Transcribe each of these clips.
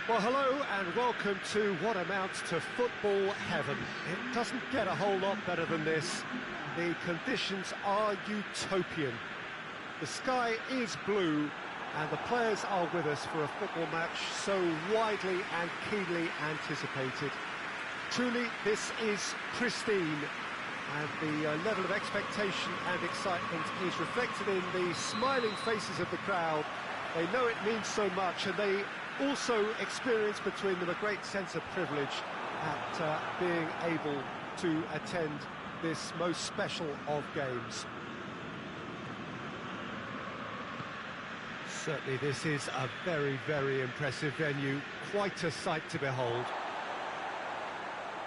Well, hello and welcome to what amounts to football heaven. It doesn't get a whole lot better than this. The conditions are utopian. The sky is blue and the players are with us for a football match so widely and keenly anticipated. Truly, this is pristine, and the level of expectation and excitement is reflected in the smiling faces of the crowd. They know it means so much, and they also experience between them a great sense of privilege at being able to attend this most special of games. Certainly this is a very, very impressive venue, quite a sight to behold.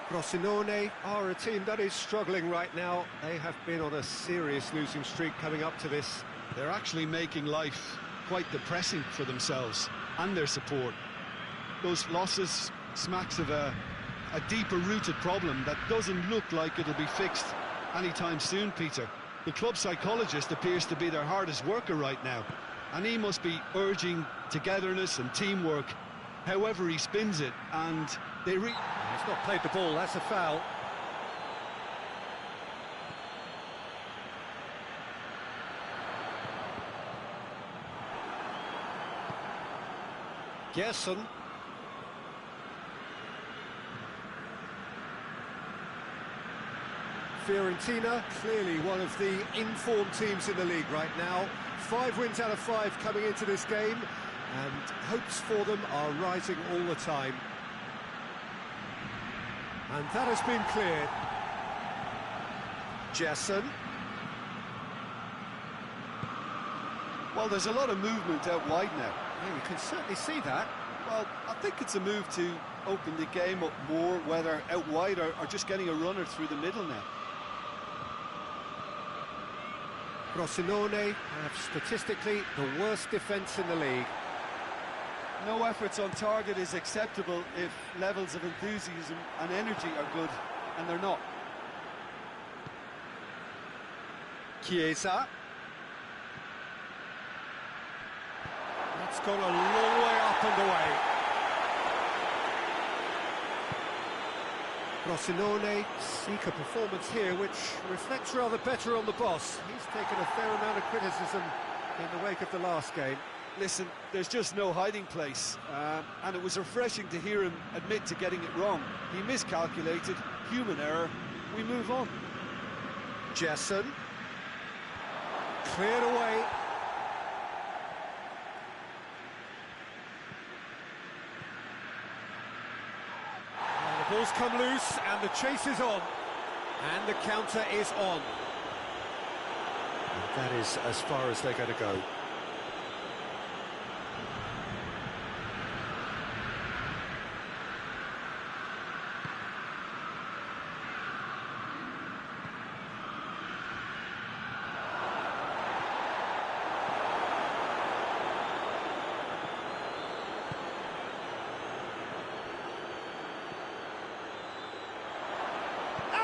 Frosinone are a team that is struggling right now. They have been on a serious losing streak coming up to this. They're actually making life quite depressing for themselves and their support. Those losses smacks of a deeper rooted problem that doesn't look like it'll be fixed anytime soon, Peter. The club psychologist appears to be their hardest worker right now, and he must be urging togetherness and teamwork however he spins it, and he's not played the ball, that's a foul. Gerson. Fiorentina, clearly one of the informed teams in the league right now. 5 wins out of 5 coming into this game, and hopes for them are rising all the time. And that has been cleared. Gerson. Well, there's a lot of movement out wide now. Yeah, you can certainly see that. Well, I think it's a move to open the game up more, whether out wide or just getting a runner through the middle now. Frosinone have statistically the worst defence in the league. No efforts on target is acceptable if levels of enthusiasm and energy are good, and they're not. Chiesa. That's gone a long way up and away. Frosinone seek a performance here which reflects rather better on the boss. He's taken a fair amount of criticism in the wake of the last game. Listen, there's just no hiding place, and it was refreshing to hear him admit to getting it wrong. He miscalculated, human error, we move on. Gerson. Cleared away. The ball's come loose and the chase is on. And the counter is on. And that is as far as they're going to go.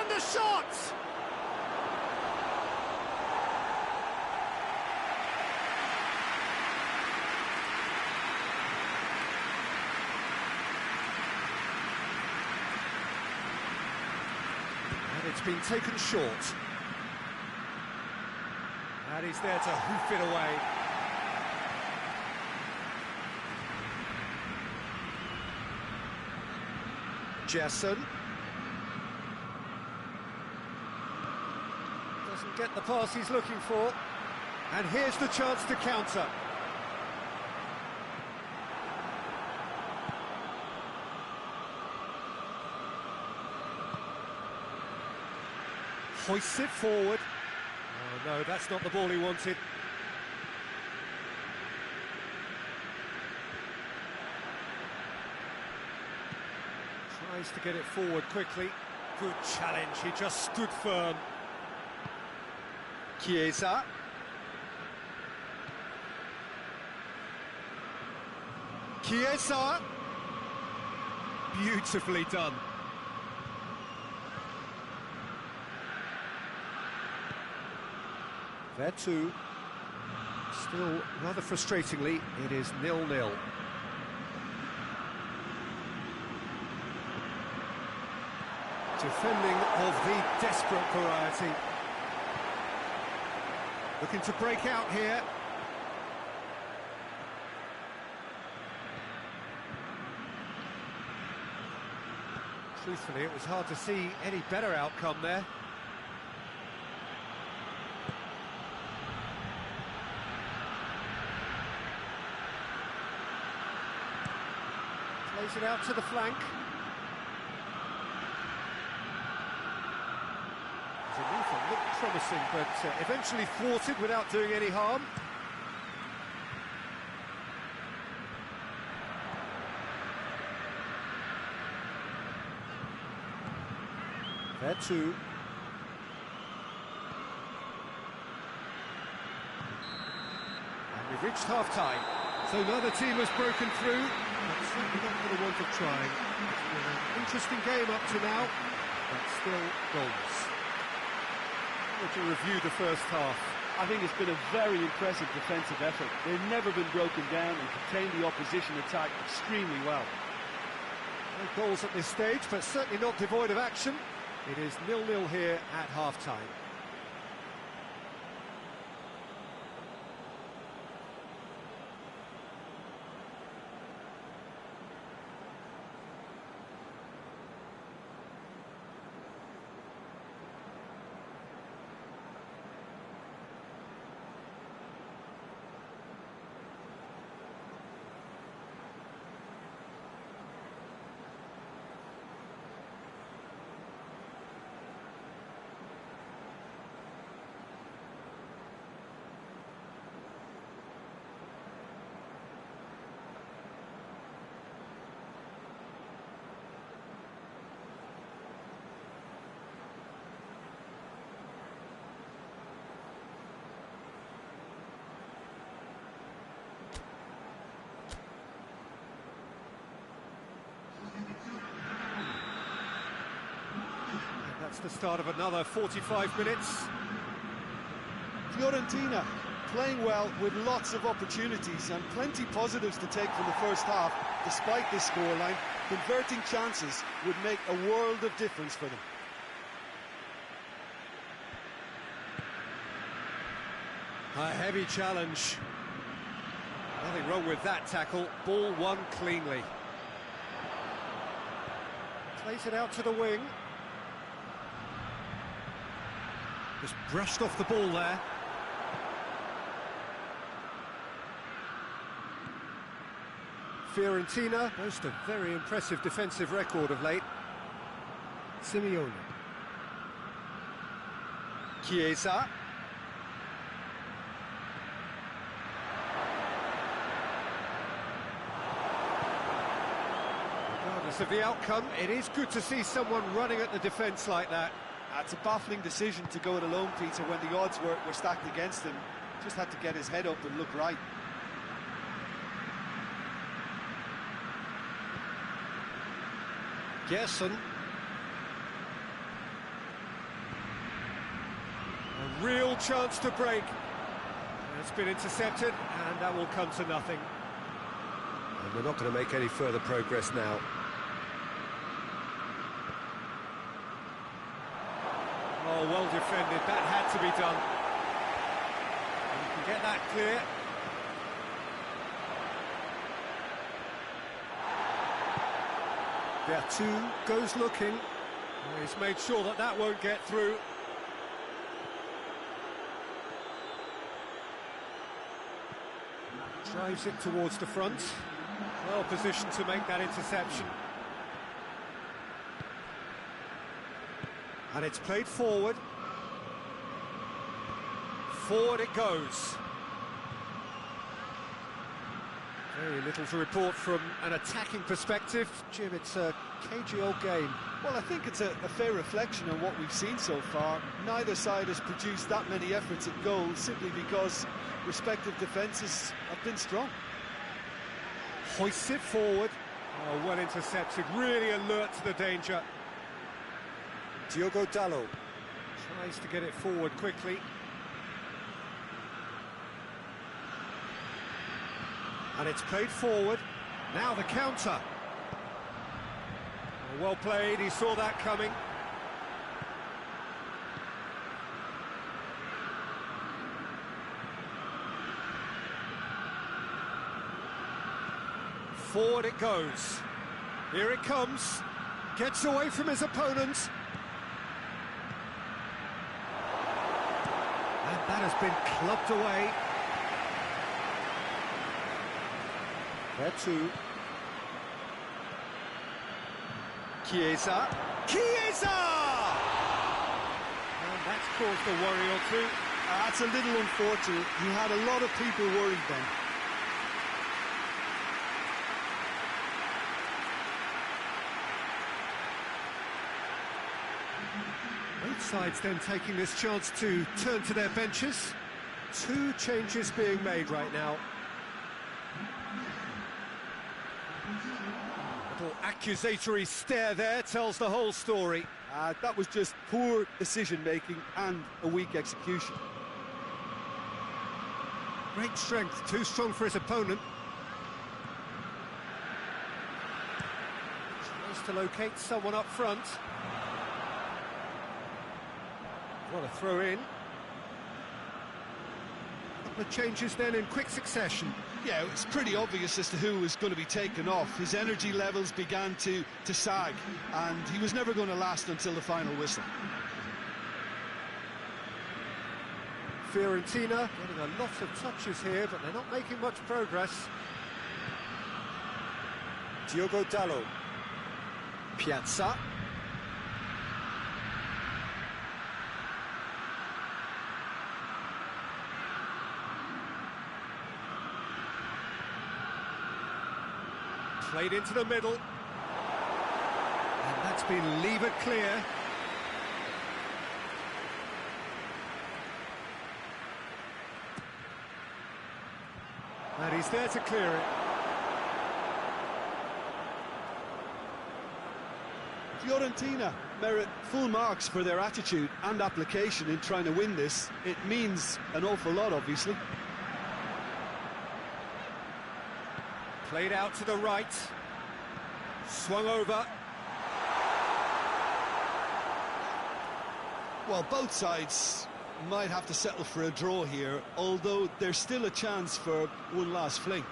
The shots! And it's been taken short. And he's there to hoof it away. Gerson. Doesn't get the pass he's looking for. And here's the chance to counter. Hoists it forward. Oh no, that's not the ball he wanted. Tries to get it forward quickly. Good challenge, he just stood firm. Chiesa. Chiesa. Beautifully done. There too. Still, rather frustratingly, it is 0-0. Defending of the desperate variety. Looking to break out here. Truthfully, it was hard to see any better outcome there. Plays it out to the flank. Zanetha looked promising, but eventually thwarted without doing any harm. There too. And we've reached half-time. So neither team has broken through, but certainly not for the want of trying. It's been an interesting game up to now, but still goals. To review the first half. I think it's been a very impressive defensive effort. They've never been broken down and contained the opposition attack extremely well. No goals at this stage, but certainly not devoid of action. It is 0-0 here at half-time. That's the start of another 45 minutes. Fiorentina playing well with lots of opportunities and plenty positives to take from the first half. Despite this scoreline, converting chances would make a world of difference for them. A heavy challenge. Nothing wrong with that tackle. Ball won cleanly. Plays it out to the wing. Just brushed off the ball there. Fiorentina boast a very impressive defensive record of late. Simeone. Chiesa. Regardless of the outcome, it is good to see someone running at the defence like that. It's a baffling decision to go it alone, Peter, when the odds were stacked against him. Just had to get his head up and look right. Gerson. A real chance to break. It's been intercepted, and that will come to nothing. And we're not going to make any further progress now. Oh, well defended. That had to be done. And you can get that clear. Vertu goes looking. Oh, he's made sure that that won't get through. Drives it towards the front. Well positioned to make that interception. And it's played forward. Forward it goes. Very little to report from an attacking perspective. Jim, it's a cagey old game. Well, I think it's a fair reflection on what we've seen so far. Neither side has produced that many efforts at goal simply because respective defences have been strong. Hoists it forward. Oh, well intercepted, really alert to the danger. Diogo Dalot tries to get it forward quickly. And it's played forward. Now the counter. Oh, well played, he saw that coming. Forward it goes. Here it comes. Gets away from his opponent. And that has been clubbed away. There too. Chiesa. Chiesa! And that's caused a worry or two. That's a little unfortunate. He had a lot of people worried then. Both sides then taking this chance to turn to their benches. Two changes being made right now. Little accusatory stare there tells the whole story. That was just poor decision-making and a weak execution. Great strength, too strong for his opponent. Tries to locate someone up front. What a throw in. Couple of changes then in quick succession. Yeah, it's pretty obvious as to who was going to be taken off. His energy levels began to sag, and he was never going to last until the final whistle. Fiorentina getting a lot of touches here, but they're not making much progress. Diogo Dalot. Piazza. Played into the middle. And that's been levered clear. And he's there to clear it. Fiorentina merit full marks for their attitude and application in trying to win this. It means an awful lot, obviously. Played out to the right. Swung over. Well, both sides might have to settle for a draw here, although there's still a chance for one last fling.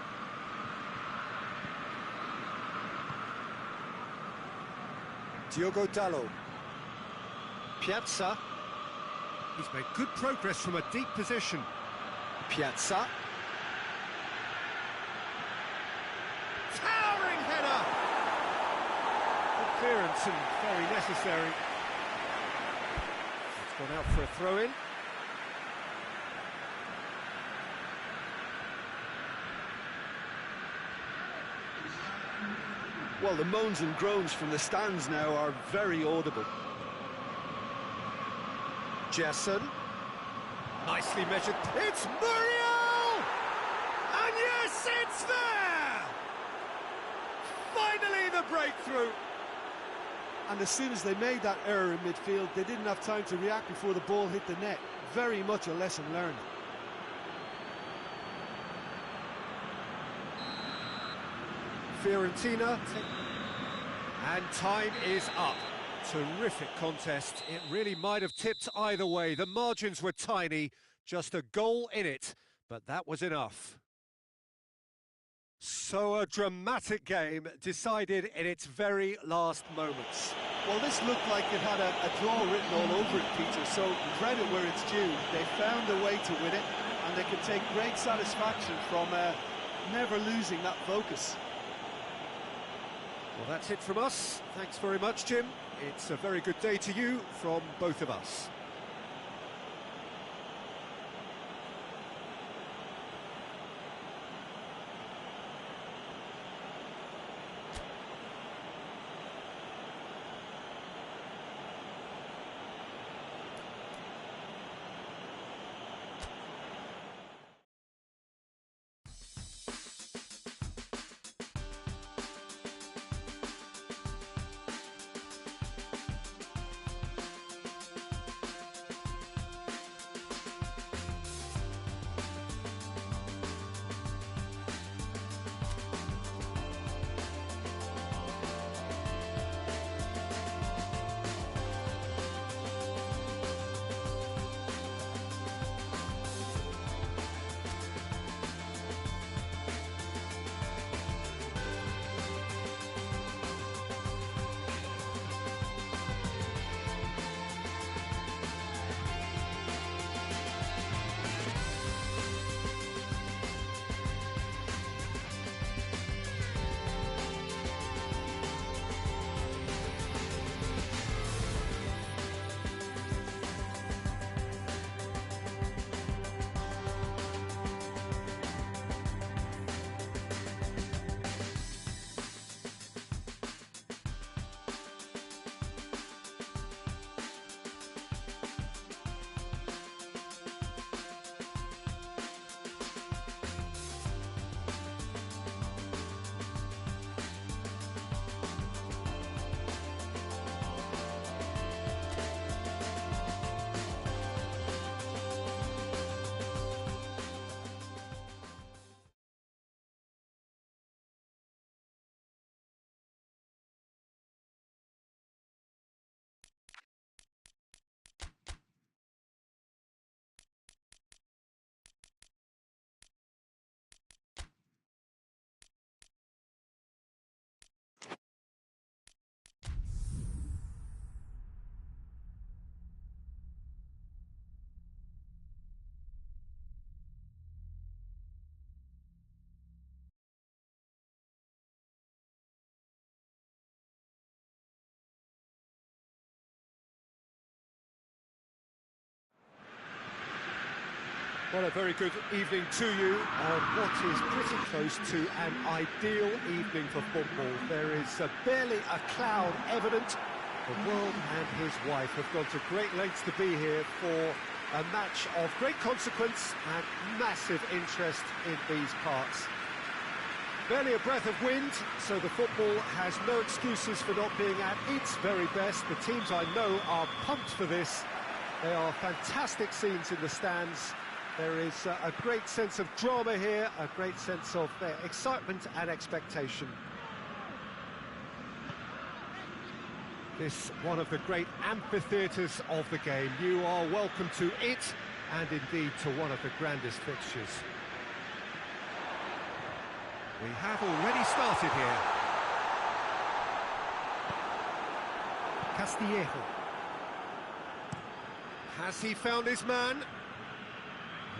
Diogo Dalot. Piazza. He's made good progress from a deep position. Piazza. Towering header! Good clearance and very necessary. It's gone out for a throw-in. Well, the moans and groans from the stands now are very audible. Jason. Nicely measured. It's Muriel! And yes, it's there! Finally the breakthrough. And as soon as they made that error in midfield, they didn't have time to react before the ball hit the net. Very much a lesson learned. Fiorentina, and time is up. Terrific contest. It really might have tipped either way. The margins were tiny, just a goal in it, but that was enough. So a dramatic game decided in its very last moments. Well, this looked like it had a draw written all over it, Peter, so credit where it's due. They found a way to win it, and they can take great satisfaction from never losing that focus. Well, that's it from us. Thanks very much, Jim. It's a very good day to you from both of us. Well, a very good evening to you on what is pretty close to an ideal evening for football. There is barely a cloud evident. The world and his wife have gone to great lengths to be here for a match of great consequence and massive interest in these parts. Barely a breath of wind, so the football has no excuses for not being at its very best. The teams I know are pumped for this. There are fantastic scenes in the stands. There is a great sense of drama here, a great sense of excitement and expectation. This one of the great amphitheatres of the game. You are welcome to it, and indeed to one of the grandest fixtures. We have already started here. Castillejo. Has he found his man?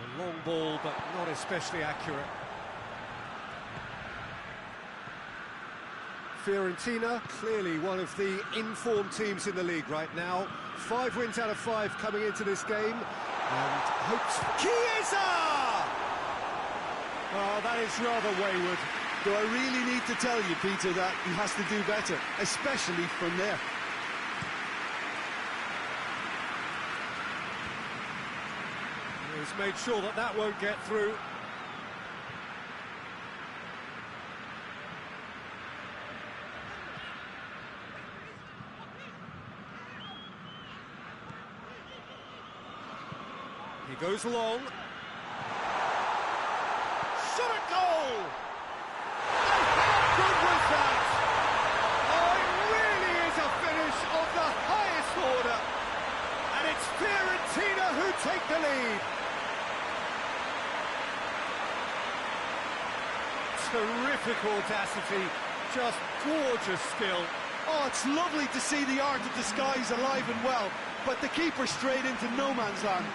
A long ball, but not especially accurate. Fiorentina, clearly one of the informed teams in the league right now. 5 wins out of 5 coming into this game, and hopes... Chiesa! Oh, that is rather wayward. Do I really need to tell you, Peter, that he has to do better, especially from there? He's made sure that that won't get through. He goes long. Shot a goal! And how good was that? Oh, it really is a finish of the highest order. And it's Fiorentina who take the lead. Terrific audacity, just gorgeous skill. Oh, it's lovely to see the art of the skies alive and well, but the keeper straight into no man's land.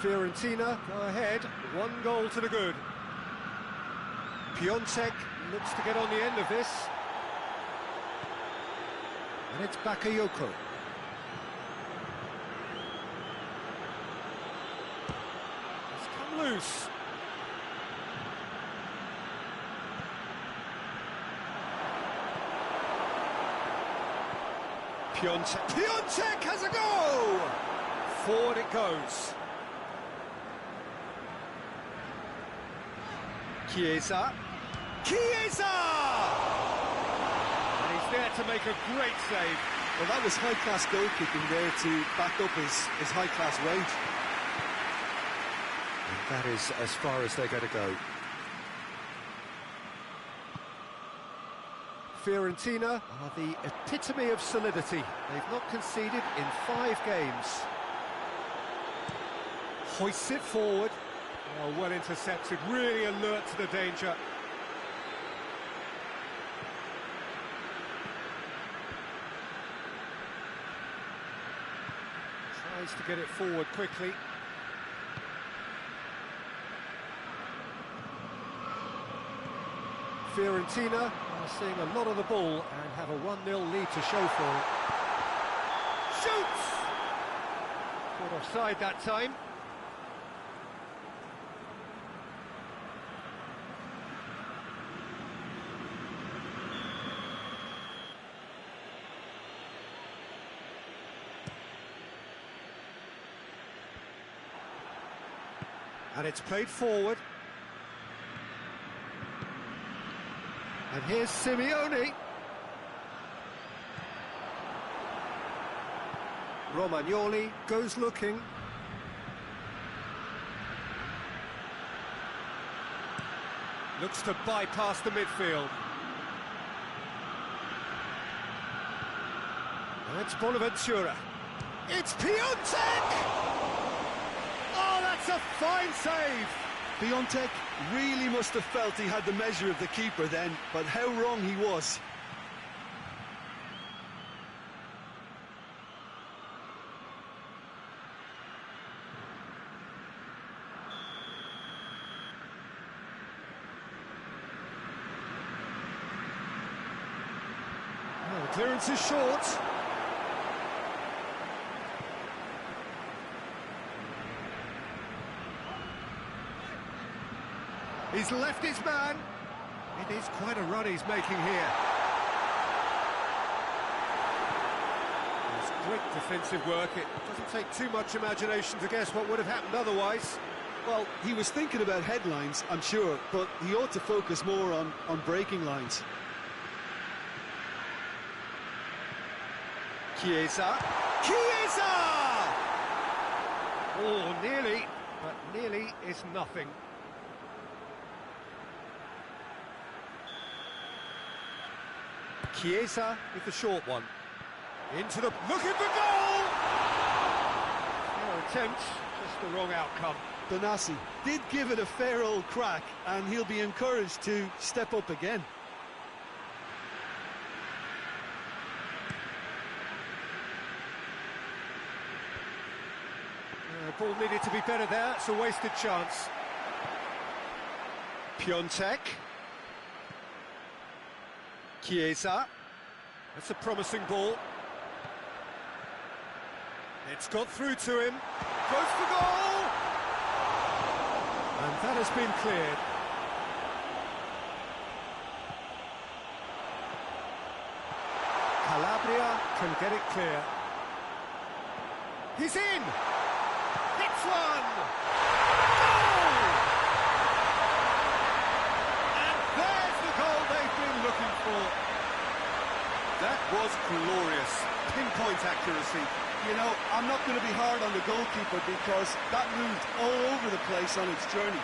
Fiorentina go ahead, 1 goal to the good. Piontek looks to get on the end of this. And it's Bakayoko. It's come loose. Piontek has a goal! Forward it goes. Chiesa! And he's there to make a great save. Well, that was high-class goal-kicking there to back up his high-class rage. And that is as far as they're going to go. Fiorentina are the epitome of solidity. They've not conceded in 5 games. Hoists it forward. Oh, well intercepted, really alert to the danger. Tries to get it forward quickly. Fiorentina are seeing a lot of the ball and have a 1-0 lead to show for it. Shoots! Caught offside that time. And it's played forward. And here's Simeone. Romagnoli goes looking. Looks to bypass the midfield. And it's Bonaventura. It's Piontek! Oh, that's It's a fine save! Piontek really must have felt he had the measure of the keeper then, but how wrong he was. Oh, the clearance is short. He's left his man. It is quite a run he's making here. It's great defensive work. It doesn't take too much imagination to guess what would have happened otherwise. Well, he was thinking about headlines, I'm sure, but he ought to focus more on breaking lines. Chiesa. Chiesa! Oh, nearly, but nearly is nothing. Chiesa with the short one. Into the... Look at the goal! Fair attempt, just the wrong outcome. Benassi did give it a fair old crack, and he'll be encouraged to step up again. Ball needed to be better there, it's a wasted chance. Piontek. Chiesa. That's a promising ball. It's got through to him. Goes for goal! And that has been cleared. Calabria can get it clear. He's in! Hits one! Goal! And there's the goal they've been looking for. That was glorious. Pinpoint accuracy. You know, I'm not going to be hard on the goalkeeper because that moved all over the place on its journey.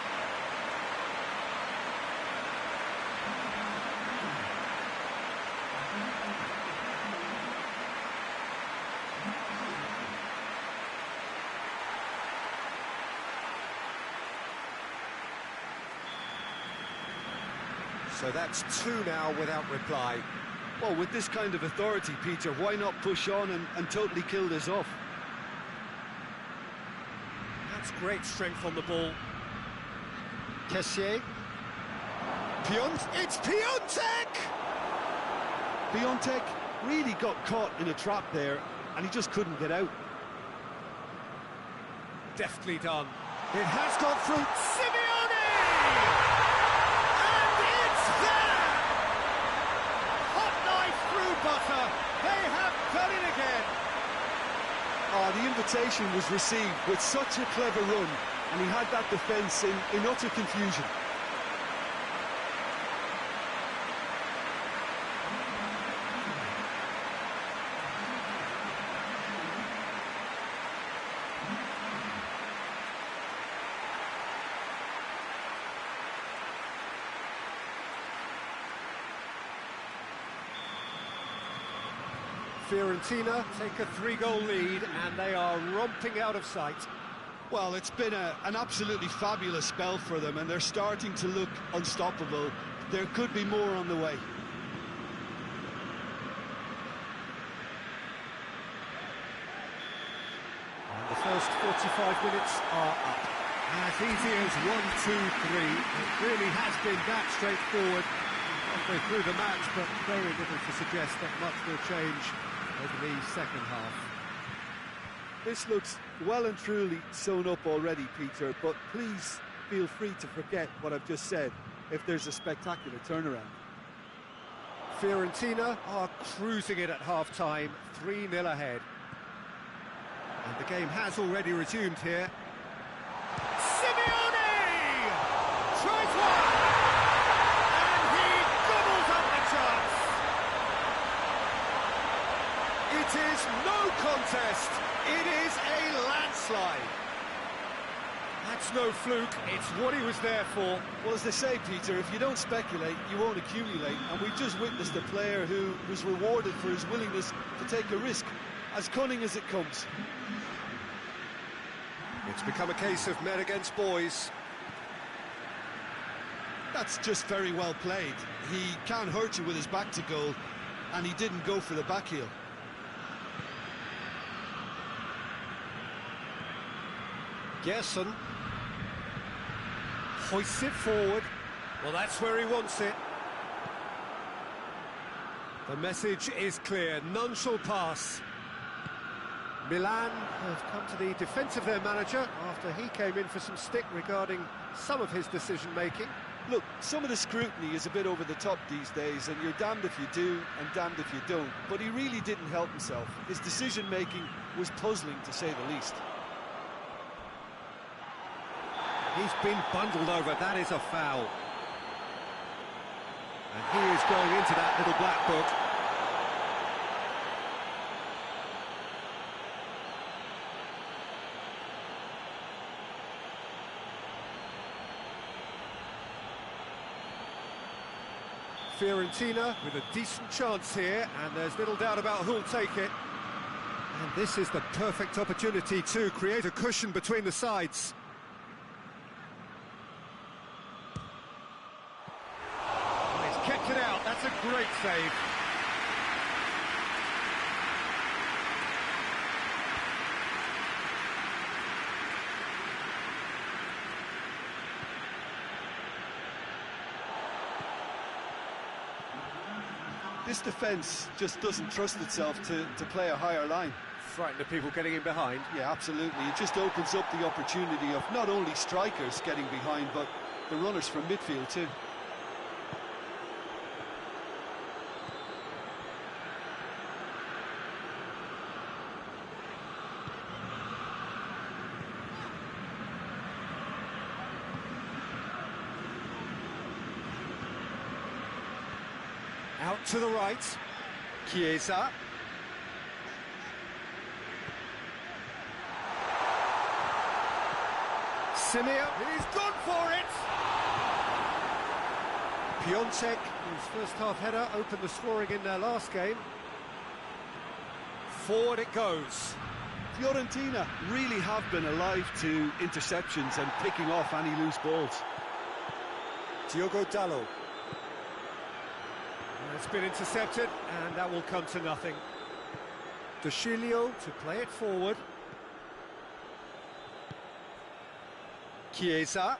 So that's two now without reply. Well, with this kind of authority, Peter, why not push on and totally kill this off? That's great strength on the ball. Kessié. It's Piontek! Piontek really got caught in a trap there, and he just couldn't get out. Deftly done. It has gone through. Simeone! And it's there! Hot knife through butter. They have done it again. Oh, the invitation was received with such a clever run, and he had that defence in utter confusion. Fiorentina take a 3-goal lead and they are romping out of sight. Well, it's been an absolutely fabulous spell for them, and they're starting to look unstoppable. There could be more on the way. And the first 45 minutes are up. As easy as 1, 2, 3. It really has been that straightforward halfway through the match, but very little to suggest that much will change over the second half. This looks well and truly sewn up already, Peter, but please feel free to forget what I've just said if there's a spectacular turnaround. Fiorentina are cruising it at half-time, 3-0 ahead. And the game has already resumed here. Simeone! Tries one! And he gobbles up the chance! It is no contest, it is a landslide. That's no fluke, it's what he was there for. Well, as they say, Peter, if you don't speculate, you won't accumulate, and we've just witnessed a player who was rewarded for his willingness to take a risk, as cunning as it comes. It's become a case of men against boys. That's just very well played. He can't hurt you with his back to goal, and he didn't go for the back heel. Gerson hoists it forward. Well, that's where he wants it. The message is clear, none shall pass. Milan have come to the defence of their manager after he came in for some stick regarding some of his decision-making. Look, some of the scrutiny is a bit over the top these days, and you're damned if you do and damned if you don't. But he really didn't help himself. His decision-making was puzzling, to say the least. He's been bundled over, that is a foul. And he is going into that little black book. Fiorentina with a decent chance here, and there's little doubt about who'll take it. And this is the perfect opportunity to create a cushion between the sides. He's kept it out, that's a great save. This defence just doesn't trust itself to play a higher line. Frightened of people getting in behind. Yeah, absolutely. It just opens up the opportunity of not only strikers getting behind, but the runners from midfield too. Out to the right, Chiesa. Simea, he's gone for it! Piontek, his first half header, opened the scoring in their last game. Forward it goes. Fiorentina really have been alive to interceptions and picking off any loose balls. Diogo Dalot. It's been intercepted, and that will come to nothing. De Chilio to play it forward. Chiesa.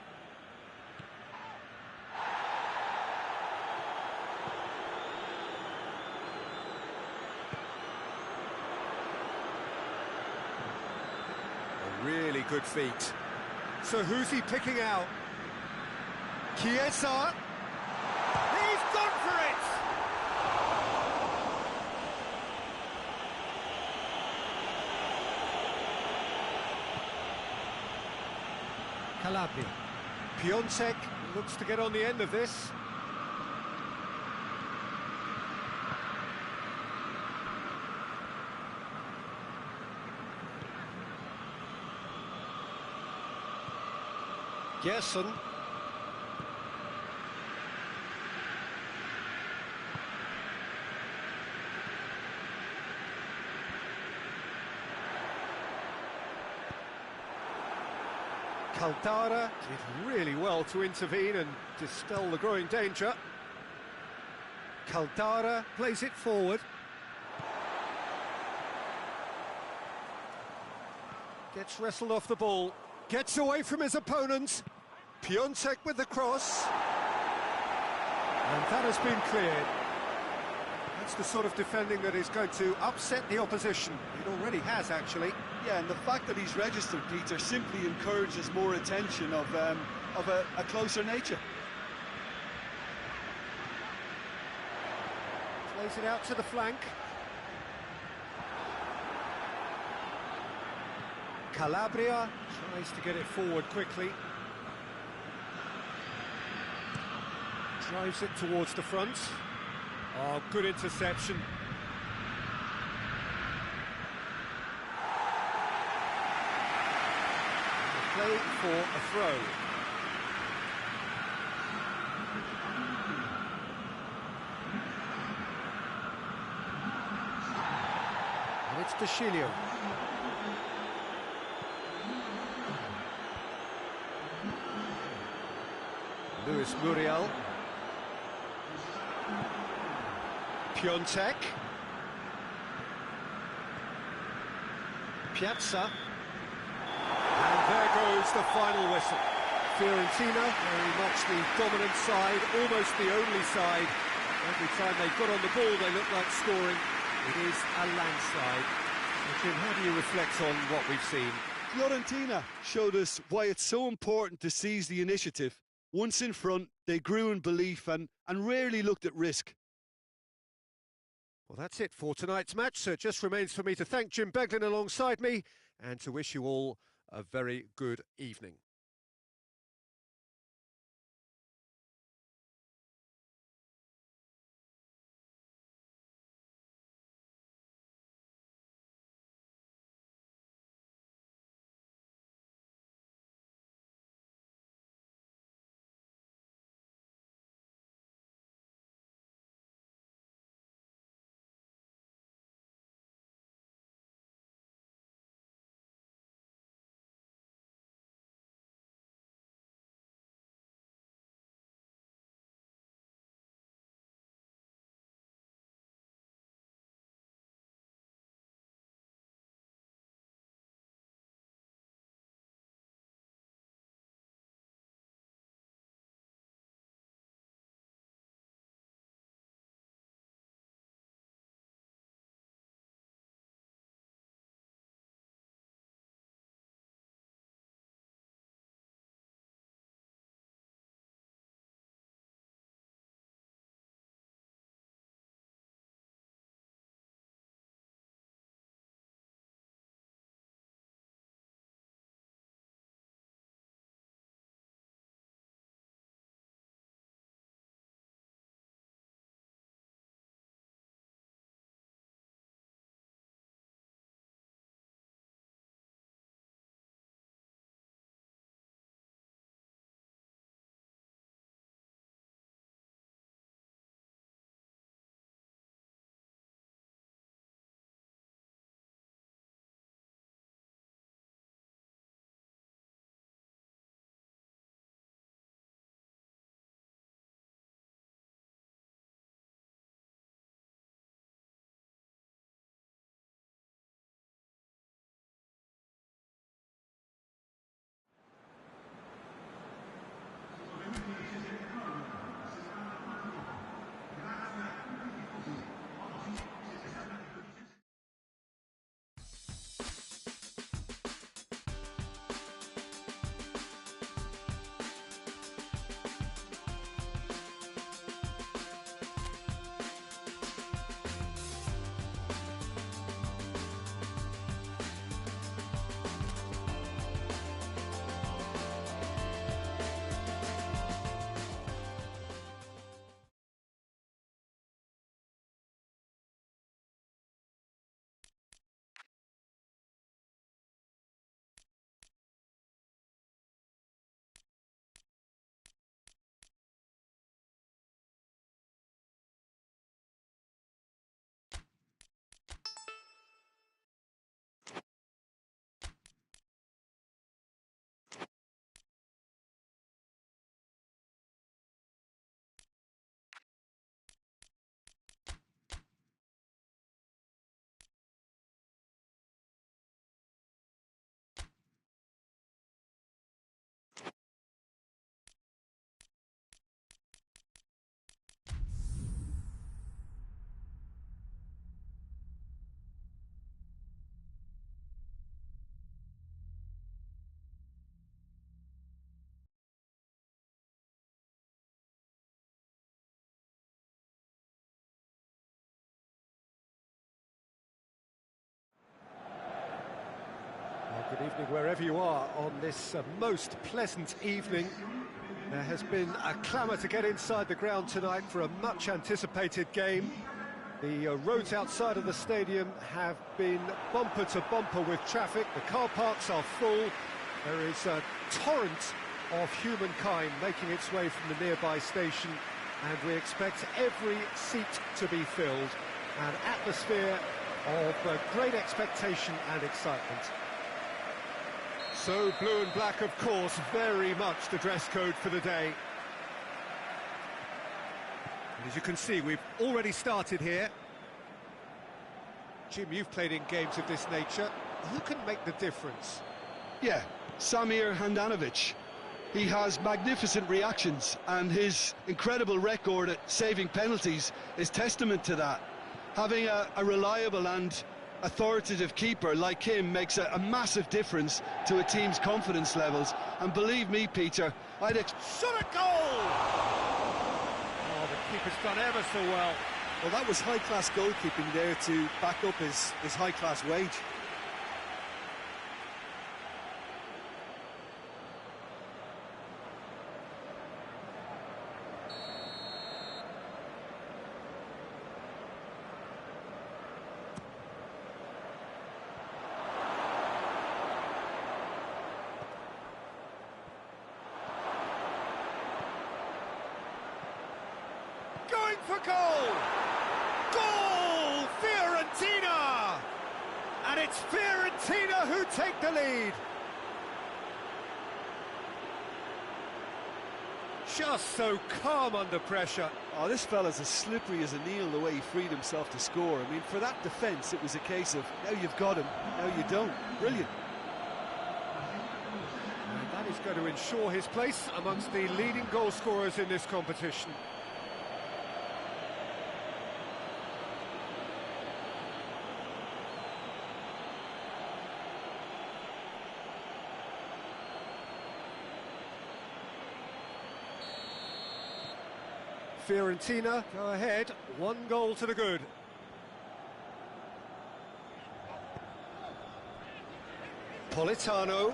A really good feat. So who's he picking out? Chiesa. He's gone for it! Calabria. Piontek looks to get on the end of this. Gerson. Caldara did really well to intervene and dispel the growing danger. Caldara plays it forward. Gets wrestled off the ball. Gets away from his opponent. Piontek with the cross. And that has been cleared. That's the sort of defending that is going to upset the opposition. It already has, actually. Yeah, and the fact that he's registered, Peter, simply encourages more attention of a closer nature. Plays it out to the flank. Calabria tries to get it forward quickly. Drives it towards the front. Oh, good interception. Play for a throw. And it's De Chilio. Luis Muriel. Piontek. Piazza. And there goes the final whistle. Fiorentina, very much the dominant side, almost the only side. Every time they got on the ball, they look like scoring. It is a landslide. Jim, how do you reflect on what we've seen? Fiorentina showed us why it's so important to seize the initiative. Once in front, they grew in belief and rarely looked at risk. Well, that's it for tonight's match, so it just remains for me to thank Jim Beglin alongside me and to wish you all a very good evening. Good evening wherever you are on this most pleasant evening. There has been a clamour to get inside the ground tonight for a much anticipated game. The roads outside of the stadium have been bumper to bumper with traffic. The car parks are full. There is a torrent of humankind making its way from the nearby station, and we expect every seat to be filled. An atmosphere of great expectation and excitement. So blue and black, of course, very much the dress code for the day. As you can see, we've already started here. Jim, you've played in games of this nature. Who can make the difference? Yeah, Samir Handanovic. He has magnificent reactions, and his incredible record at saving penalties is testament to that. Having a reliable and authoritative keeper like him makes a massive difference to a team's confidence levels. And believe me, Peter, I'd Shot a goal! Oh, the keeper's done ever so well. Well, that was high-class goalkeeping there to back up his high-class wage. Going for goal! Goal! Fiorentina! And it's Fiorentina who take the lead. Just so calm under pressure. Oh, this fella's as slippery as a needle the way he freed himself to score. I mean, for that defence, it was a case of, now you've got him, now you don't. Brilliant. And that is going to ensure his place amongst the leading goal scorers in this competition. Fiorentina go ahead, 1 goal to the good. Politano.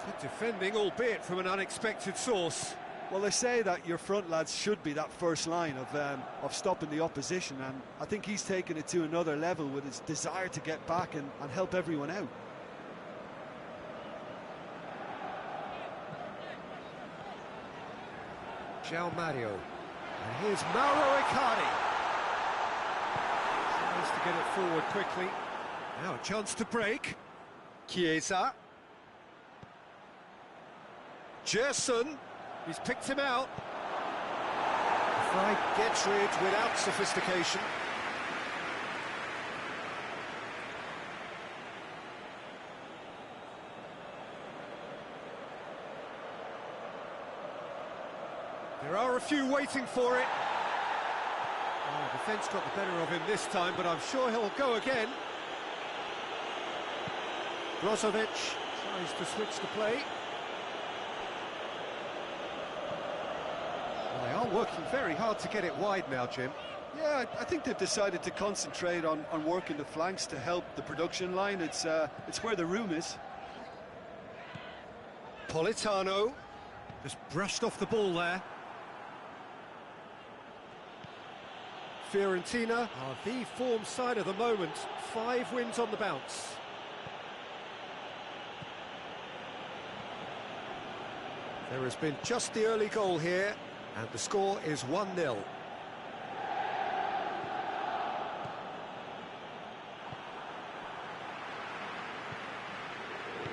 Good defending, albeit from an unexpected source. Well, they say that your front lads should be that first line of stopping the opposition, and I think he's taken it to another level with his desire to get back and help everyone out. João Mario. And here's Mauro Icardi. Tries to get it forward quickly. Now a chance to break. Chiesa. Gerson. He's picked him out. Fry gets rid without sophistication. There are a few waiting for it. Oh, defence got the better of him this time, but I'm sure he'll go again. Brozovic tries to switch the play. Well, they are working very hard to get it wide now, Jim. Yeah, I think they've decided to concentrate on working the flanks to help the production line. It's where the room is. Politano just brushed off the ball there. Fiorentina are the form side of the moment. 5 wins on the bounce. There has been just the early goal here, and the score is 1-0.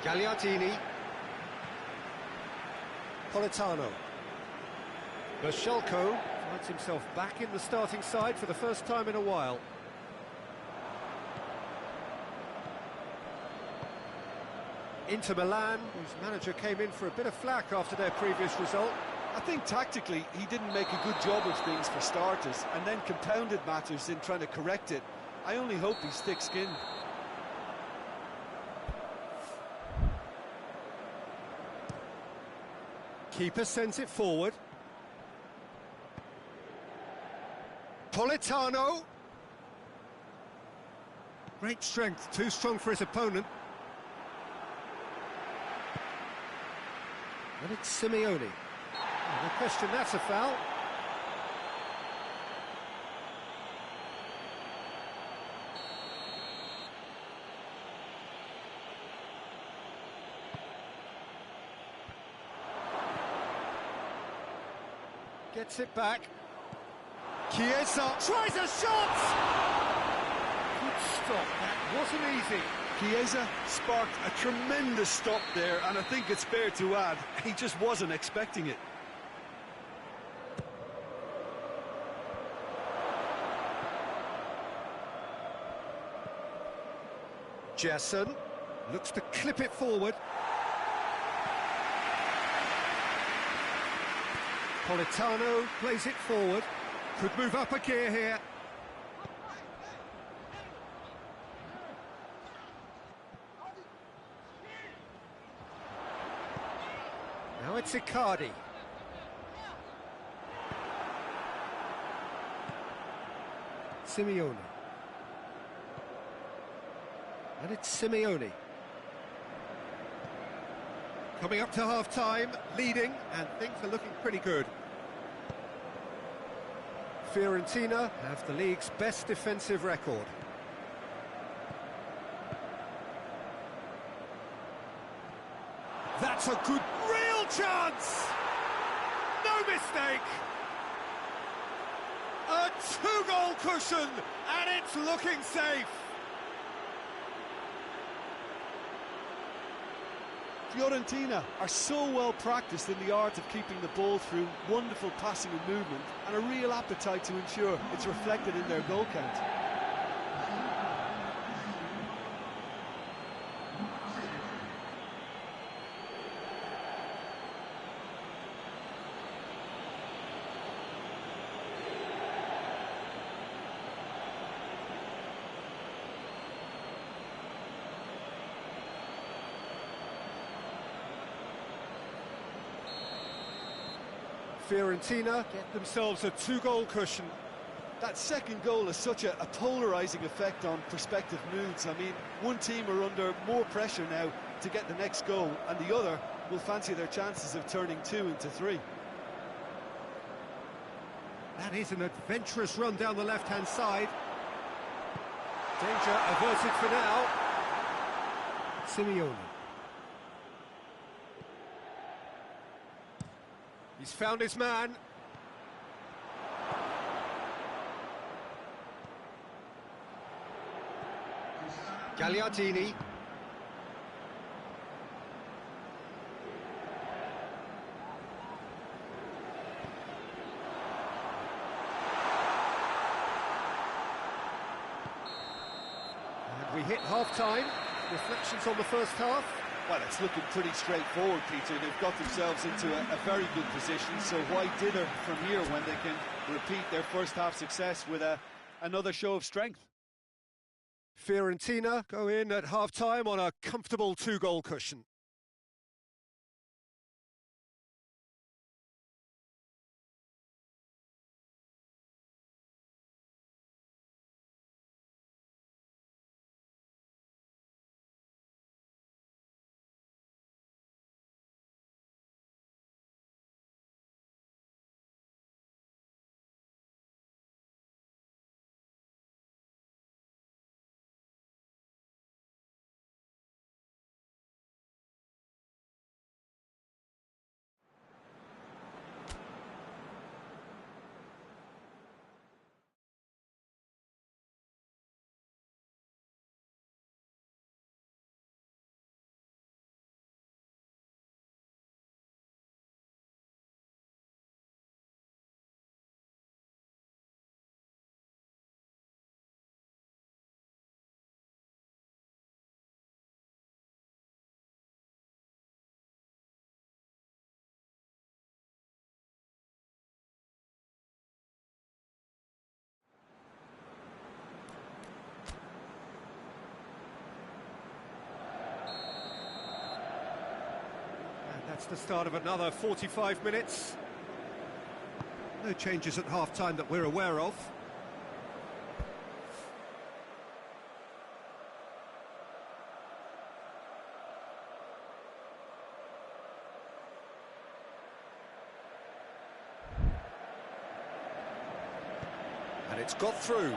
Gagliardini. Politano. Berchelko finds himself back in the starting side for the first time in a while. Inter Milan, whose manager came in for a bit of flack after their previous result. I think tactically he didn't make a good job of things for starters, and then compounded matters in trying to correct it. I only hope he's thick-skinned. Keeper sends it forward. Politano. Great strength, too strong for his opponent. And it's Simeone. No question, that's a foul. Gets it back. Chiesa tries a shot! Good stop, that wasn't easy. Chiesa sparked a tremendous stop there, and I think it's fair to add, he just wasn't expecting it. Jesson looks to clip it forward. Politano plays it forward. Could move up a gear here. Now it's Icardi. Simeone. And it's Simeone. Coming up to half-time, leading, and things are looking pretty good. Fiorentina have the league's best defensive record. That's a good, real chance! No mistake! A two-goal cushion, and it's looking safe! Fiorentina are so well practiced in the art of keeping the ball through wonderful passing and movement, and a real appetite to ensure it's reflected in their goal count. Fiorentina get themselves a two-goal cushion. That second goal has such a polarising effect on prospective moods. I mean, one team are under more pressure now to get the next goal, and the other will fancy their chances of turning 2 into 3. That is an adventurous run down the left-hand side. Danger averted for now. Simeone. He's found his man. Gagliardini. And we hit half-time. Reflections on the first half. Well, it's looking pretty straightforward, Peter. They've got themselves into a very good position, so why dither from here when they can repeat their first half success with another show of strength? Fiorentina go in at half-time on a comfortable two-goal cushion. That's the start of another 45 minutes. No changes at half-time that we're aware of. And it's got through.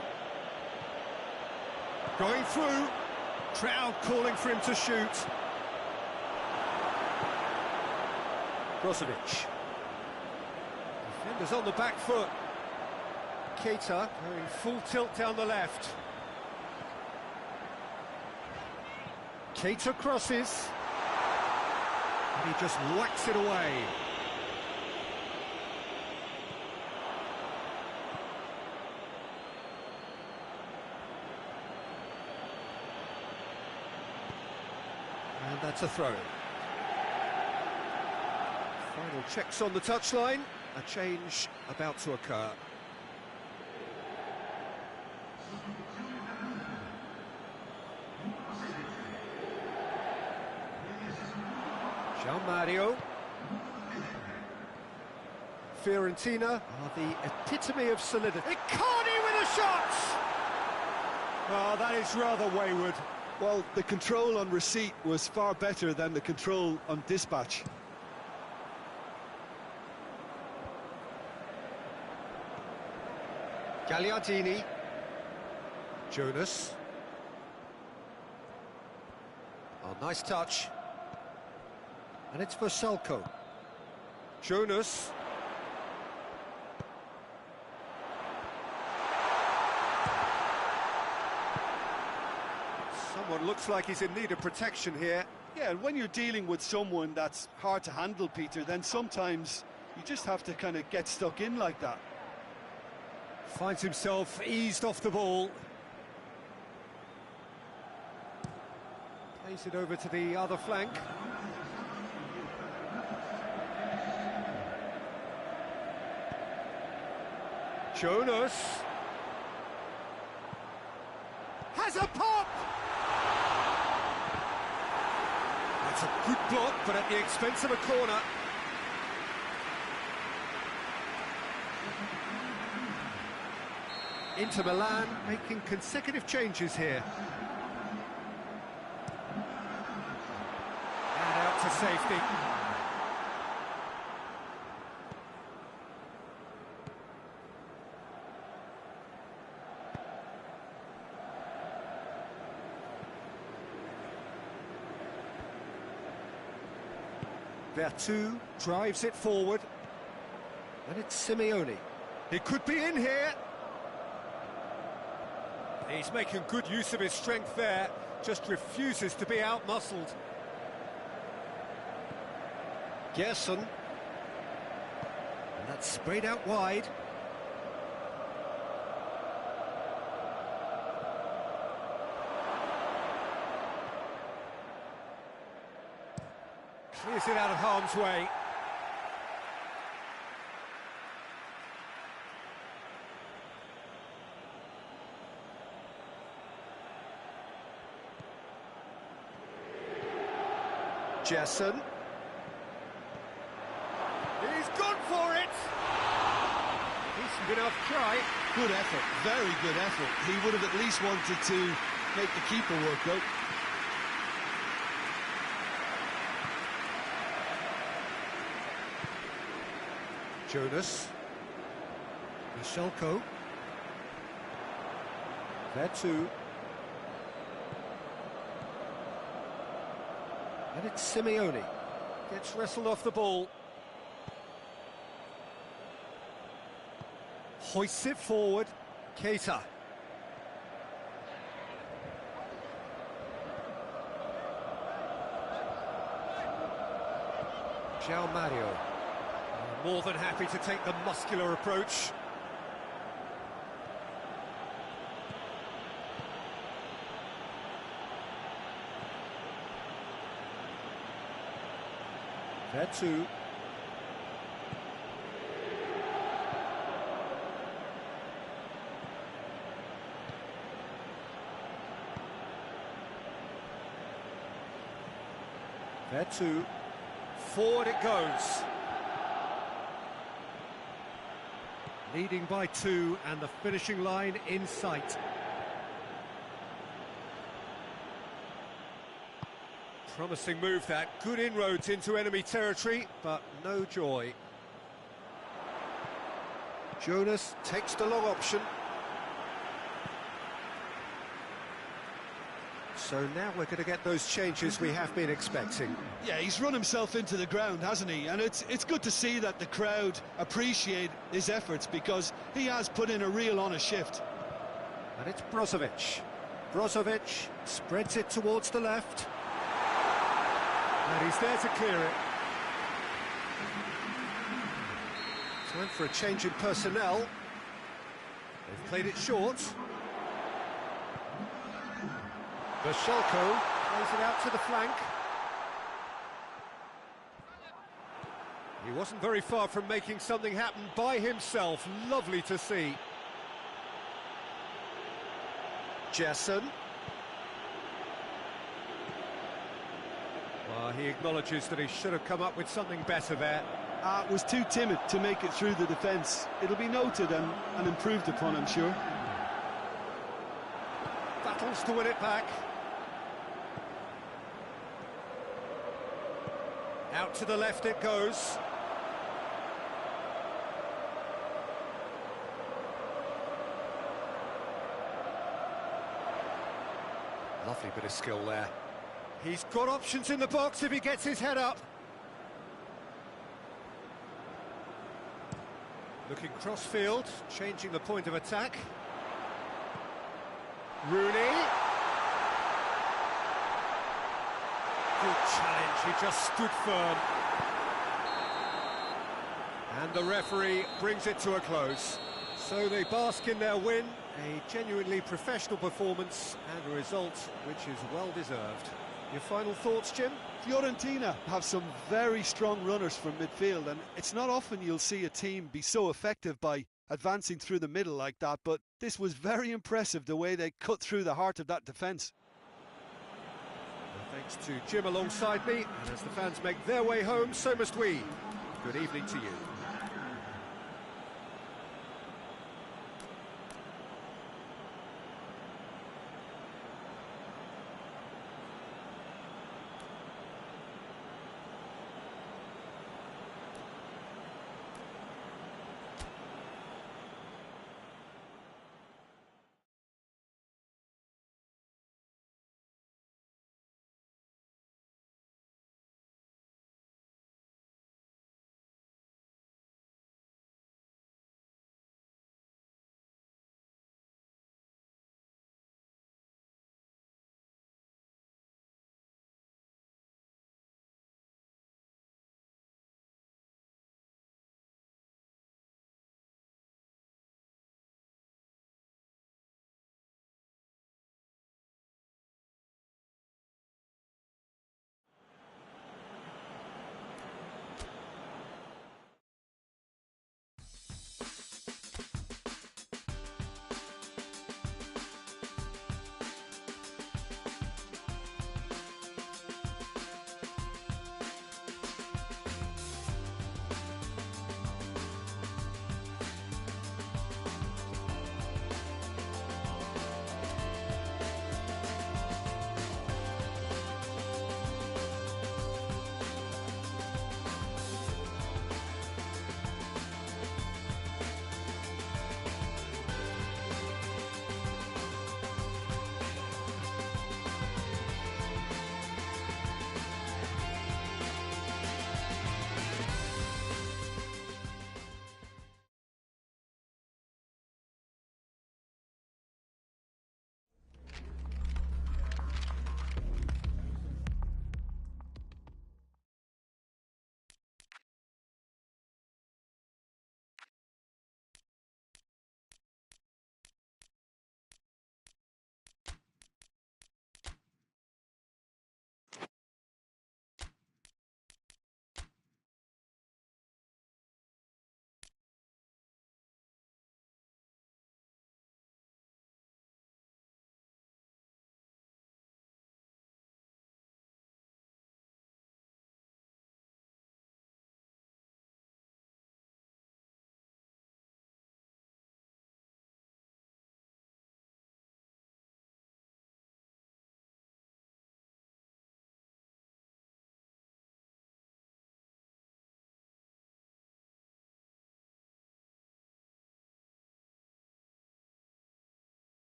Going through. Crowd calling for him to shoot. Brozovic. Defenders on the back foot. Keita going full tilt down the left. Keita crosses. And he just whacks it away. that's a throw. Final checks on the touchline. A change about to occur. Mario. Fiorentina are the epitome of solidity. Icardi with a shot! Oh, that is rather wayward. Well, the control on receipt was far better than the control on dispatch. Gagliardini. Jonas. Oh, nice touch. And it's for Salko. Jonas. Someone looks like he's in need of protection here. Yeah, and when you're dealing with someone that's hard to handle, Peter, then sometimes you just have to kind of get stuck in like that. Finds himself eased off the ball. Plays it over to the other flank. Jonas has a pop! That's a good block, but at the expense of a corner. Inter Milan making consecutive changes here. And out to safety. Vertu drives it forward, and it's Simeone. He could be in here. He's making good use of his strength there, just refuses to be out-muscled. Gerson. And that's sprayed out wide. Clears it out of harm's way. Gerson. He's gone for it! Decent enough try. Good effort, very good effort. He would have at least wanted to make the keeper work, though. Jonas. Michelko. Vertu. And it's Simeone. Gets wrestled off the ball. Hoists it forward. Keita. Mario. More than happy to take the muscular approach. Vertu. Vertu. Forward it goes. Leading by 2 and the finishing line in sight. Promising move that, good inroads into enemy territory, but no joy. Jonas takes the long option. So now we're going to get those changes we have been expecting. Yeah, he's run himself into the ground, hasn't he? And it's good to see that the crowd appreciate his efforts, because he has put in a real honest shift. And it's Brozovic. Brozovic spreads it towards the left. And he's there to clear it. Time for a change in personnel. They've played it short. Michelko plays it out to the flank. He wasn't very far from making something happen by himself. Lovely to see. Jessen. Well, he acknowledges that he should have come up with something better there. Was too timid to make it through the defence. It'll be noted and improved upon, I'm sure. Battles to win it back. Out to the left it goes. Lovely bit of skill there. He's got options in the box if he gets his head up. Looking cross-field, changing the point of attack. Rooney. Good challenge, he just stood firm. And the referee brings it to a close. So they bask in their win, a genuinely professional performance and a result which is well deserved. Your final thoughts, Jim? Fiorentina have some very strong runners from midfield, and it's not often you'll see a team be so effective by advancing through the middle like that, but this was very impressive the way they cut through the heart of that defence. Well, thanks to Jim alongside me, and as the fans make their way home, so must we. Good evening to you.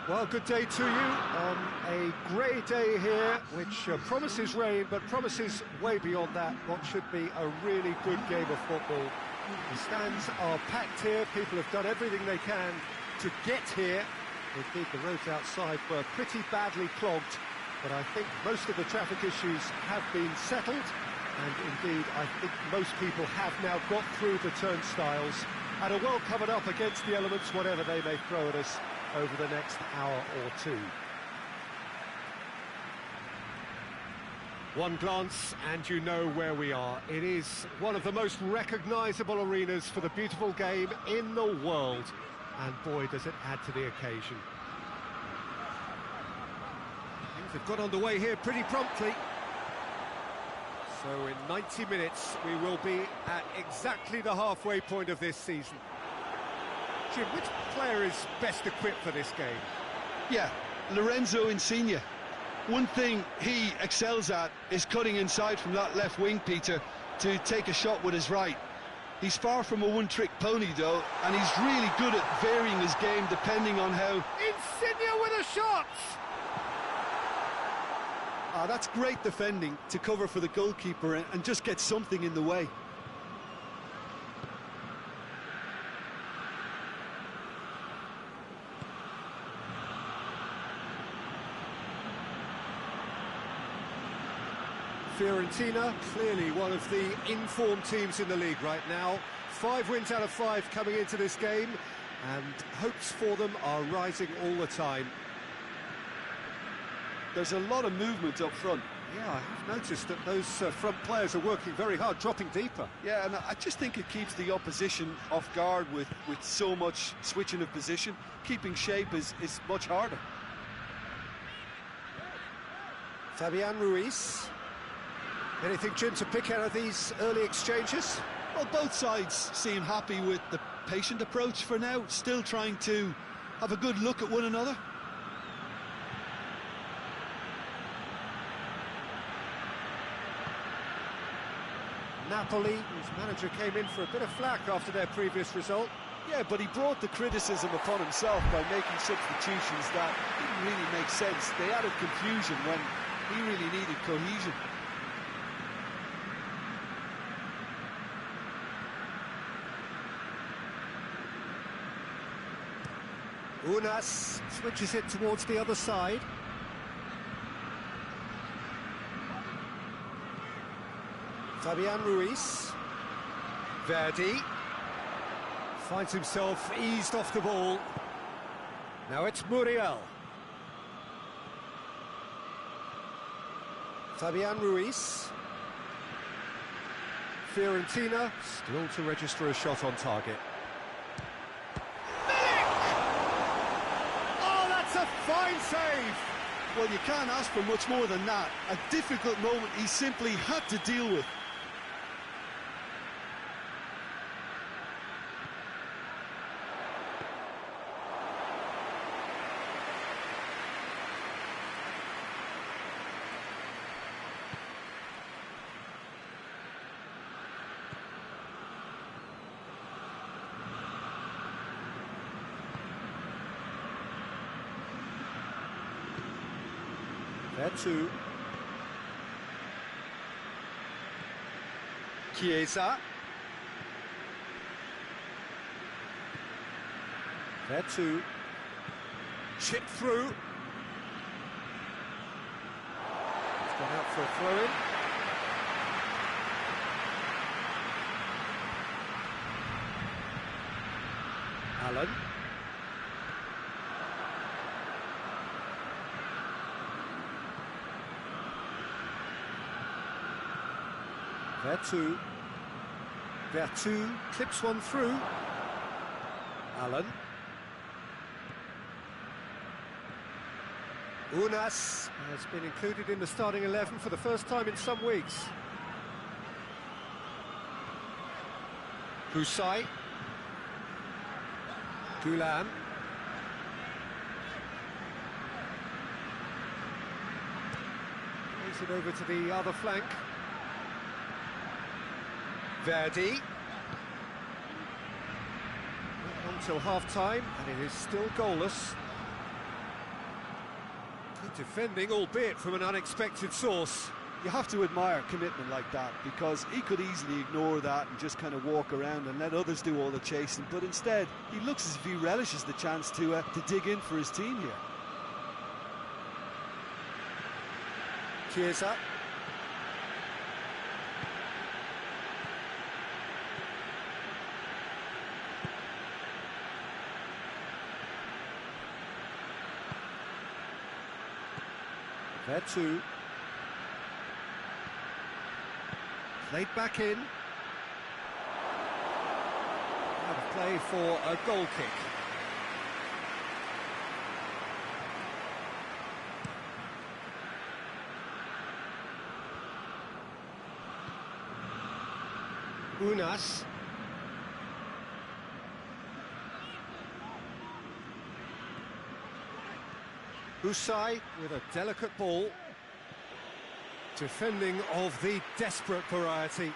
Well, good day to you on a grey day here, which promises rain, but promises way beyond that what should be a really good game of football. The stands are packed here, people have done everything they can to get here. Indeed, the roads outside were pretty badly clogged, but I think most of the traffic issues have been settled, and indeed, I think most people have now got through the turnstiles and are well covered up against the elements, whatever they may throw at us over the next hour or two. One glance and you know where we are. It is one of the most recognisable arenas for the beautiful game in the world, and boy does it add to the occasion. Things have got underway here pretty promptly. So in 90 minutes we will be at exactly the halfway point of this season. Jim, which player is best equipped for this game? Yeah, Lorenzo Insigne. One thing he excels at is cutting inside from that left wing, Peter, to take a shot with his right. He's far from a one-trick pony, though, and he's really good at varying his game depending on how... Insigne with a shot! Ah, that's great defending to cover for the goalkeeper and just get something in the way. Fiorentina, clearly one of the informed teams in the league right now. 5 wins out of 5 coming into this game, and hopes for them are rising all the time. There's a lot of movement up front. Yeah, I have noticed that those front players are working very hard, dropping deeper. Yeah, and I just think it keeps the opposition off guard with so much switching of position. Keeping shape is much harder. Fabian Ruiz. Anything, Jim, to pick out of these early exchanges? Well, both sides seem happy with the patient approach for now, still trying to have a good look at one another. Napoli, whose manager came in for a bit of flack after their previous result. Yeah, but he brought the criticism upon himself by making substitutions that didn't really make sense. They added confusion when he really needed cohesion. Unas switches it towards the other side. Fabian Ruiz. Verdi finds himself eased off the ball. Now it's Muriel. Fabian Ruiz. Fiorentina still to register a shot on target. A fine save! Well, you can't ask for much more than that. A difficult moment he simply had to deal with. There too. Chiesa. There too. Chip through. It's gone out for a throw-in. Allen. Vertu clips one through. Allen. Unas has been included in the starting 11 for the first time in some weeks. Husai. Gulam. Plays it over to the other flank. Verdi. Not until half-time, and it is still goalless. Defending, albeit from an unexpected source. You have to admire commitment like that, because he could easily ignore that and just kind of walk around and let others do all the chasing, but instead he looks as if he relishes the chance to dig in for his team here. Chiesa. There too. Played back in. Out of play for a goal kick. Unas. Usai with a delicate ball. Defending of the desperate variety. And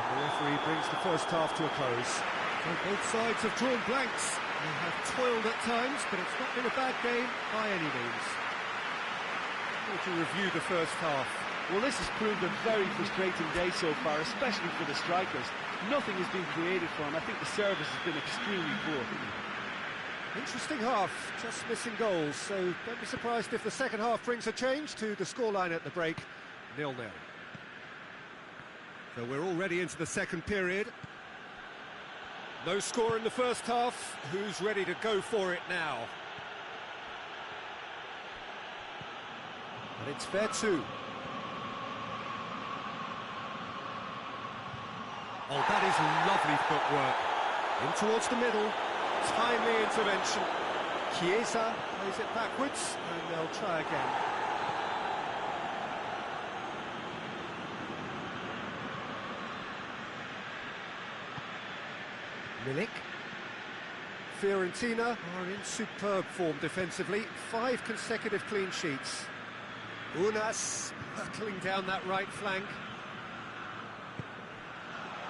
the referee brings the first half to a close. So both sides have drawn blanks. They have toiled at times, but it's not been a bad game by any means. How would you review the first half? Well, this has proved a very frustrating day so far, especially for the strikers. Nothing has been created for them. I think the service has been extremely poor. Interesting half, just missing goals, so don't be surprised if the second half brings a change to the scoreline at the break, 0-0. So we're already into the second period. No score in the first half. Who's ready to go for it now? And it's fair too. Oh, that is lovely footwork. In towards the middle. Timely intervention. Chiesa plays it backwards, and they'll try again. Milik. Fiorentina are in superb form defensively. 5 consecutive clean sheets. Unas hurtling down that right flank.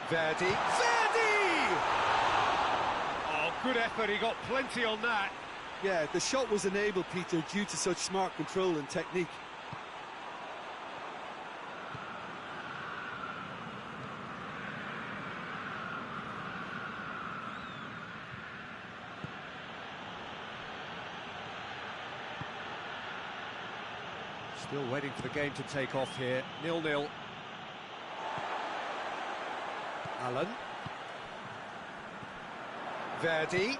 Verdi. Oh, good effort, he got plenty on that. Yeah, the shot was enabled, Peter, due to such smart control and technique. Still waiting for the game to take off here. 0-0. Allen. Verdi.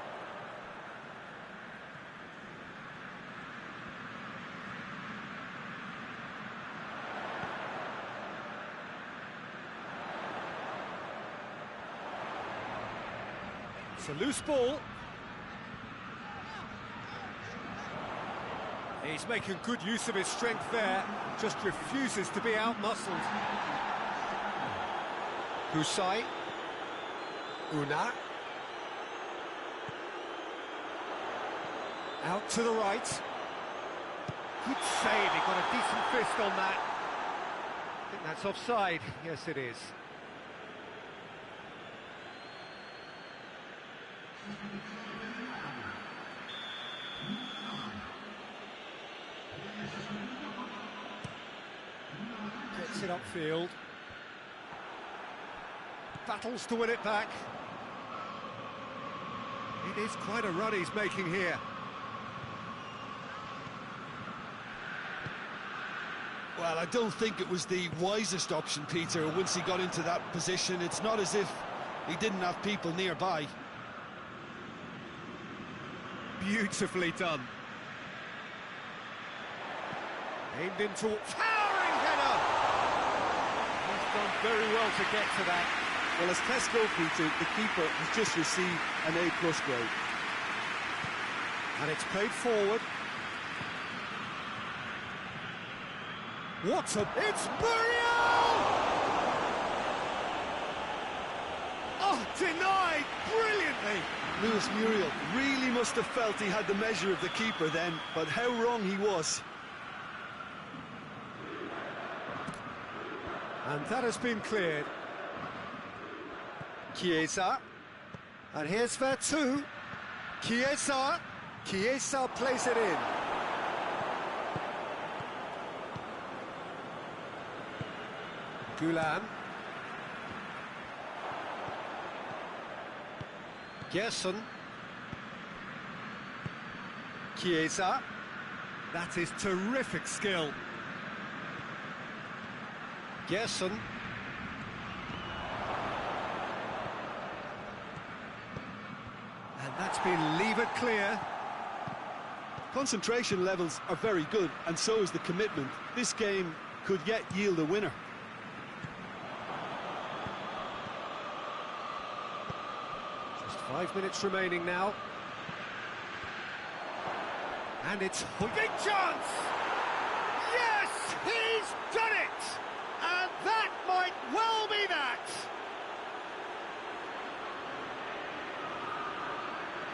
It's a loose ball. He's making good use of his strength there, just refuses to be out-muscled. Usai. Una. Out to the right. Good save, he got a decent fist on that. I think that's offside. Yes, it is. Gets it upfield. Battles to win it back. It is quite a run he's making here. Well, I don't think it was the wisest option, Peter, once he got into that position. It's not as if he didn't have people nearby. Beautifully done. Aimed into towering header. He's done very well to get to that. Well, as tests go, Peter, the keeper has just received an A+ grade. And it's played forward. What a... It's Muriel! Oh, denied brilliantly. Luis Muriel really must have felt he had the measure of the keeper then, but how wrong he was. And that has been cleared. Chiesa. And here's Vertu. Chiesa. Chiesa plays it in. Gulan. Gerson. Chiesa. That is terrific skill. Gerson. And that's been levered clear. Concentration levels are very good, and so is the commitment. This game could yet yield a winner. Just 5 minutes remaining now. And it's big chance! Yes, he's done it! And that might well be that!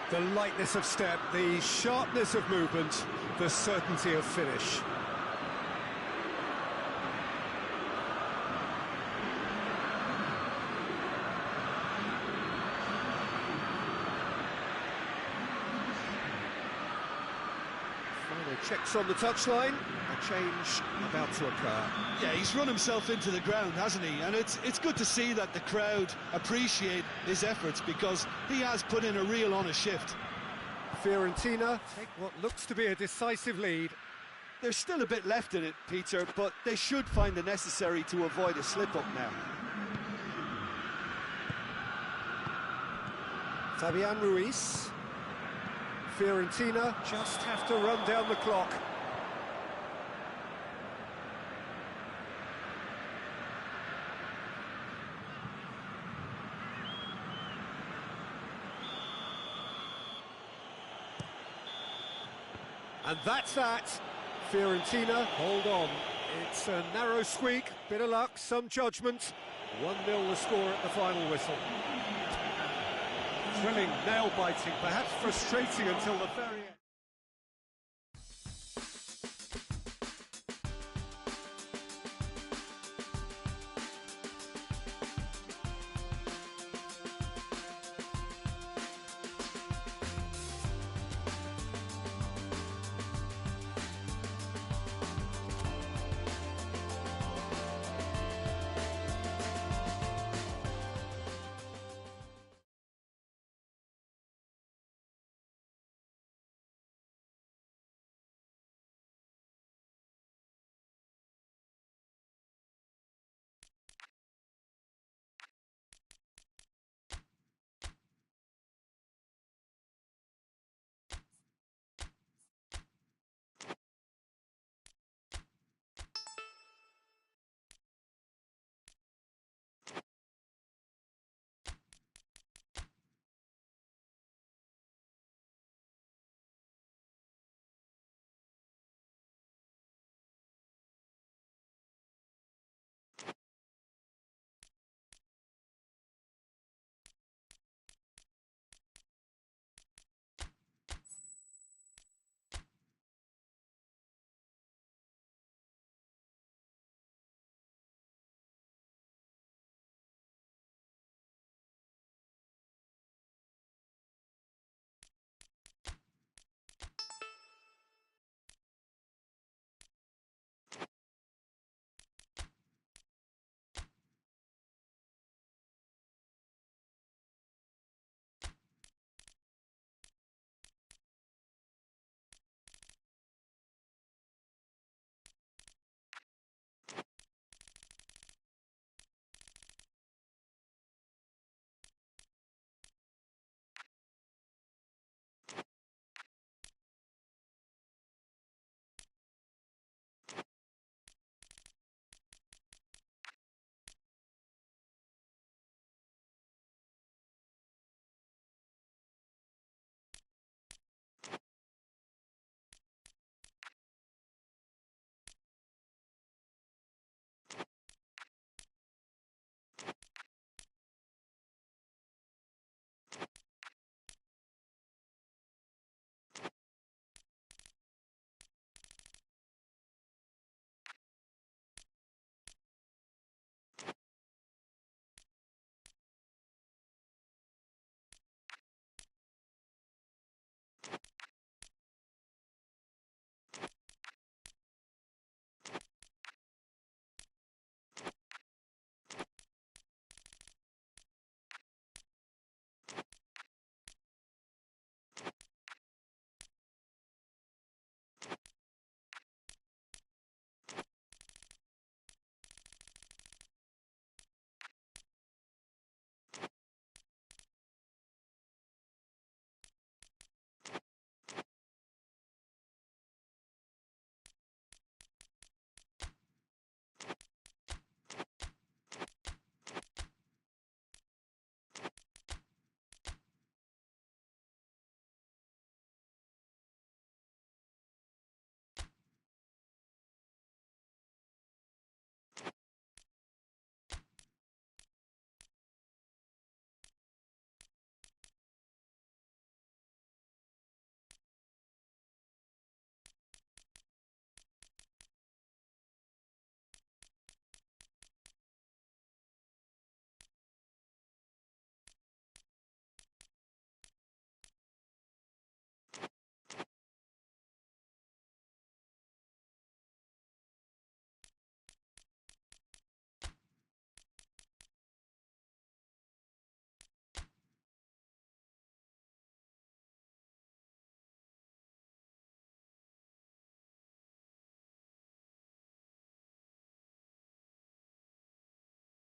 The lightness of step, the sharpness of movement, the certainty of finish. Final checks on the touchline, a change about to occur. Yeah, he's run himself into the ground, hasn't he? And it's good to see that the crowd appreciate his efforts, because he has put in a real honest shift. Fiorentina take what looks to be a decisive lead. There's still a bit left in it, Peter, but they should find the necessary to avoid a slip-up now. Fabian Ruiz. Fiorentina just have to run down the clock. And that's that. Fiorentina hold on. It's a narrow squeak, bit of luck, some judgment. 1-0 the score at the final whistle. Thrilling, nail-biting, perhaps frustrating until the very end.